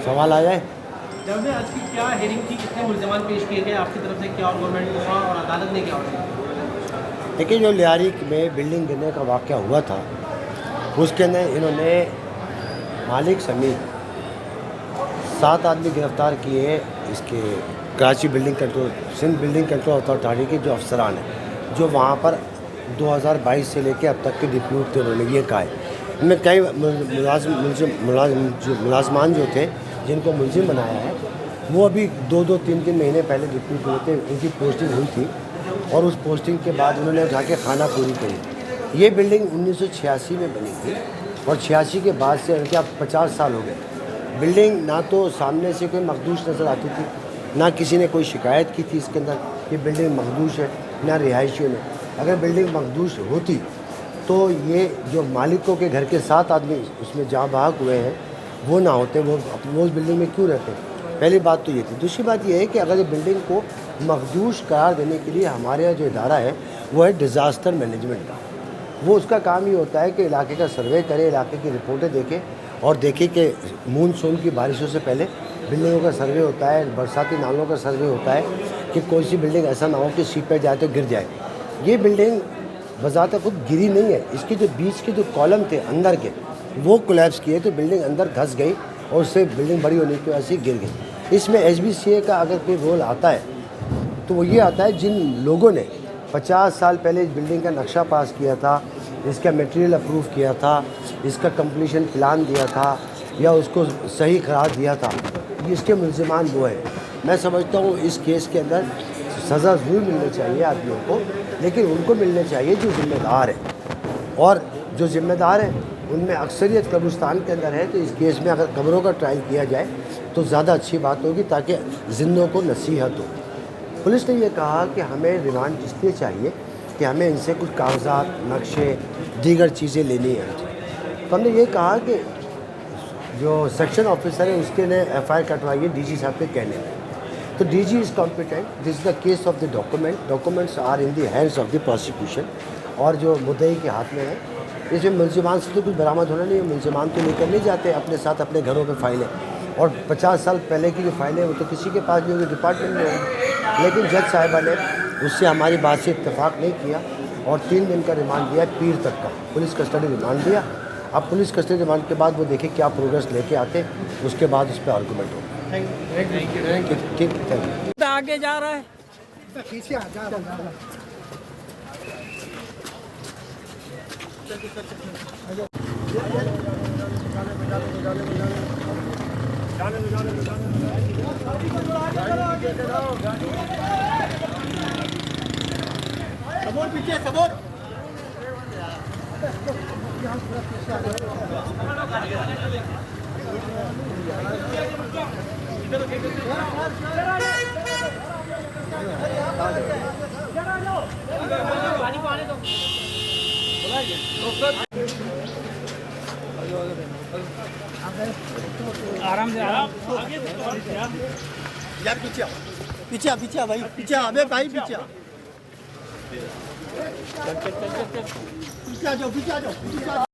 सवाल आ जाए। जब में आज की क्या हेयरिंग थी, कितने मुल्ज़मान पेश किए गए आपकी तरफ से, क्या और गवर्नमेंट को कहा और अदालत ने क्या ऑर्डर? देखिए, जो लियारी में बिल्डिंग गिरने का वाक़या हुआ था, उसके अंदर इन्होंने मालिक समेत 7 आदमी गिरफ्तार किए। इसके Karachi building control, Sindh building control authority के जो अफसरान हैं, जो वहाँ पर 2022 से लेकर अब तक के डिप्यूट थे, उन्होंने ये कहा है। इनमें कई मुलाजमान जो थे, जिनको मुलजिम बनाया है, वो अभी 2-2, 3-3 महीने पहले डिप्यूट हुए थे, उनकी पोस्टिंग हुई थी और उस पोस्टिंग के बाद उन्होंने जाके खाना पूरी करी। ये बिल्डिंग 1986 में बनी थी और 86 के बाद से उनके अब 50 साल हो गए। बिल्डिंग ना तो सामने से कोई मखदूश नज़र आती थी, ना किसी ने कोई शिकायत की थी इसके अंदर कि बिल्डिंग मखदूश है, ना रिहायशियों ने। अगर बिल्डिंग मखदूश होती तो ये जो मालिकों के घर के 7 आदमी उसमें जहाँ भाग हुए हैं, वो ना होते, वो उस बिल्डिंग में क्यों रहते। पहली बात तो ये थी। दूसरी बात ये है कि अगर ये बिल्डिंग को मखदूश करार देने के लिए हमारे यहाँ जो इदारा है वो है डिज़ास्टर मैनेजमेंट का। वो उसका काम ही होता है कि इलाके का सर्वे करे, इलाके की रिपोर्टें देखे और देखे कि मानसून की बारिशों से पहले बिल्डिंगों का सर्वे होता है, बरसाती नालों का सर्वे होता है कि कोई सी बिल्डिंग ऐसा ना हो कि सीपेज जाए तो गिर जाए। ये बिल्डिंग बज़ात खुद गिरी नहीं है, इसके जो बीच के जो कॉलम थे अंदर के, वो कोलैप्स किए तो बिल्डिंग अंदर धंस गई और उससे बिल्डिंग बड़ी होने की वजह से गिर गई। इसमें HBCA का अगर कोई रोल आता है तो वो ये आता है, जिन लोगों ने 50 साल पहले इस बिल्डिंग का नक्शा पास किया था, इसका मटेरियल अप्रूव किया था, इसका कंप्लीशन प्लान दिया था या उसको सही करार दिया था, इसके मुल्ज़िमान वो है। मैं समझता हूँ इस केस के अंदर सज़ा ज़रूर मिलनी चाहिए आदमियों को, लेकिन उनको मिलने चाहिए जो ज़िम्मेदार है। और जो ज़िम्मेदार हैं उनमें अक्सरियत कब्रिस्तान के अंदर है, तो इस केस में अगर कब्रों का ट्रायल किया जाए तो ज़्यादा अच्छी बात होगी, ताकि जिंदों को नसीहत हो। पुलिस ने यह कहा कि हमें रिमांड इसलिए चाहिए कि हमें इनसे कुछ कागजात, नक्शे, दीगर चीज़ें लेनी हैं। तो हमने ये कहा कि जो सेक्शन ऑफिसर है उसके लिए FIR कटवाइए DG साहब के कहने में। तो DG is competent, this is the case of the documents are in the hands of the prosecution, और जो मुद्दई के हाथ में है। इसमें मुल्ज़िमान से तो कुछ बरामद होना नहीं है, मुल्ज़िमान तो लेकर नहीं जाते अपने साथ अपने घरों पे फाइलें, और 50 साल पहले की जो फाइलें वो तो किसी के पास नहीं होगी, डिपार्टमेंट में होगी। लेकिन जज साहिबा ने उससे हमारी बात से इत्तेफाक नहीं किया और 3 दिन का रिमांड दिया, पीर तक का पुलिस कस्टडी रिमांड दिया। अब पुलिस कस्टडी रिमांड के बाद वो देखे क्या प्रोग्रेस लेके आते, उसके बाद उस पर आर्गूमेंट हो। ठीक, थैंक यू। आगे जा रहा है, पीछे आ जा सबोर पीछे, सबोर आराम से आराम। यार पीछे पीछे पीछे भाई, पीछे अबे भाई पीछे पीछे आ जाओ, पीछे आ जाओ।